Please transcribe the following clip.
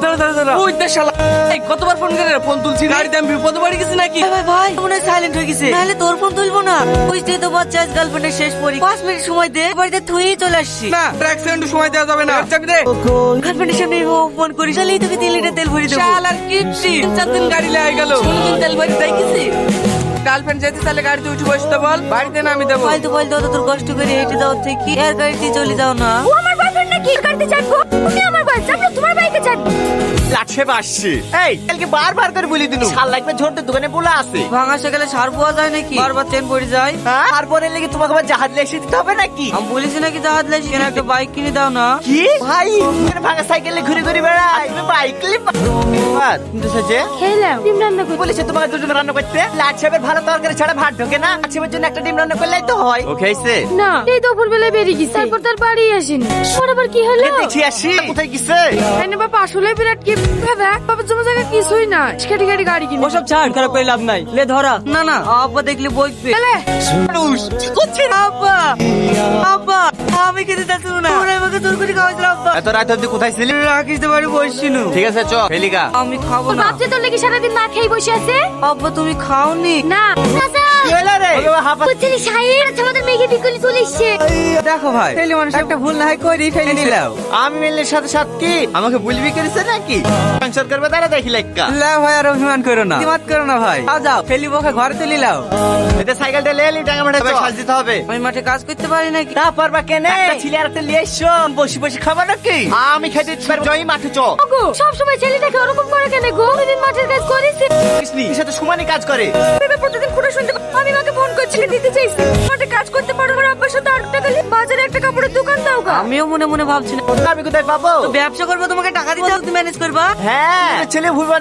ধরো ওই দে শালা। এই কতবার ফোন করে ফোন তুলছি গাড়িতে আমি বিপদে পড়ে গেছি নাকি? ভাই ভাই মনে হয় সাইলেন্ট হয়ে গেছে, নাহলে তোর ফোন তুলবো না। বুঝতেই তো বাচ্চা আজ গার্লফ্রেন্ডের শেষ পরি, 5 মিনিট সময় দে, বাড়িতে থুই চলে আসছি। না এক সেকেন্ড সময় দেওয়া যাবে না, চাবি দে। গার্লফ্রেন্ডের সামনে ফোন করিস, তাহলেই তোকে 3 লিটার তেল ভরে দেবো। শালার কিপটি 4 দিন গাড়ি লেগে গেল, 16 দিন তেল ভরে দেয় গেছে। গার্লফ্রেন্ড যেতে তাহলে গাড়িতে উঠে বসতে বল, বাড়িতে নামি দেবো। ফালতু অত তোর কষ্ট করে হেঁটে যাওয়ার থেকে এর গাড়িতে চলে যাও না। ও আমার বয়ফ্রেন্ড নাকি? গাড়িতে চাপবো? তুমি আমার বয়ফ্রেন্ড, আমরা তোমার বাইকে চাপবো। লাটে বাসছে। এই কালকে বারবার করে বলি দিনু শাল লাগবে ঝোরতে দোকানে বলে আছে। ভাঙা গেলে সার পাওয়া যায় নাকি? বারবার চেন পড়ে যায়। হ্যাঁ তারপরে লেগে তোমাকে আবার জাহাজ লেসে দিতে হবে নাকি? আমি বলেছি নাকি জাহাজ লাইছি, কেন একটা বাইক কিনে দাও না। কি ভাই তুমি ভাঙা সাইকেলে ঘুরে ঘুরে বেড়াই, তুমি বাইক লিপ কিন্তু সে খেলাম, ডিম রান্না করতে। বলেছে তোমাকে দুজন রান্না করতে। লাট সাহেবের ভালো তরকারি ছাড়া ভাত ঢোকে না, লাট সাহেবের জন্য একটা ডিম রান্না করলেই তো হয়। ও খাইছে না, এই দুপুর বেলায় বেরিয়ে গেছে, তারপর তার বাড়ি আসেনি। ওর আবার কি হলো? দেখি আসি কোথায় গেছে। এনে বাবা আসলে বিরাট কি বাবা জমা জায়গা কিছুই না, কেটে কেটে গাড়ি কিনে। ওসব ছাড়, খারাপ করে লাভ নাই। লে ধরা। না না, আব্বা দেখলে বইবে। মানুষ কি করছে? আব্বা আব্বা আমি খেতে চাচ্ছি না, ওরা আমাকে জোর করে খাওয়াইছিল। আব্বা এত রাত অবধি কোথায় ছিলি? রাখিস তো বাড়ি বসছিল। ঠিক আছে চ ফেলিকা। আমি খাবো তোর না। বাচ্চা তোর লেগে সারাদিন না খেয়ে বসে আছে। আব্বা তুমি খাওনি? না চাচা কি হলো রে? বুঝছিলি সাহেব আমাদের মেয়েকে বিকুলি চলে এসছে। দেখো ভাই, ফেলি মানুষ একটা ভুল না হয় করি ফেলি দিলাও। আমি মিললে সাথে সাথে কি আমাকে বুলবি করেছে নাকি? সংসার করবে তারা দেখি লেখা। লাও ভাই, আর অভিমান করো না, অভিমান করো না ভাই। যাও ফেলি বকে ঘরে তুলি লাও। এতে সাইকেলটা লে এলি টাকা মাঠে সাজ দিতে হবে। আমি মাঠে কাজ করতে পারি নাকি? তা পারবা কেনে? একটা ছেলে আর একটা লিয়ে এসো, বসে বসে খাবা নাকি? আমি খাইতে পারবো, জয় মাঠে চ। গো সব সময় ছেলেটাকে ওরকম করে কেন গো? প্রতিদিন মাঠের কাজ করেছে, এর সাথে সমানই কাজ করে। প্রতিদিন খুঁড়ে শুনতে আমি মাকে ফোন করছি দিতে চাইছি। মাঠে কাজ করতে পারো না, আব্বার সাথে 8 টাকা নিয়ে বাজারে একটা কাপড়ের দোকান দাও গা। আমিও মনে মনে ভাবছি না আমি কোথায় পাবো? ব্যবসা করবো, তোমাকে টাকা দিতে হবে, তুমি ম্যানেজ করবা। হ্যাঁ ছেলে ভুলবা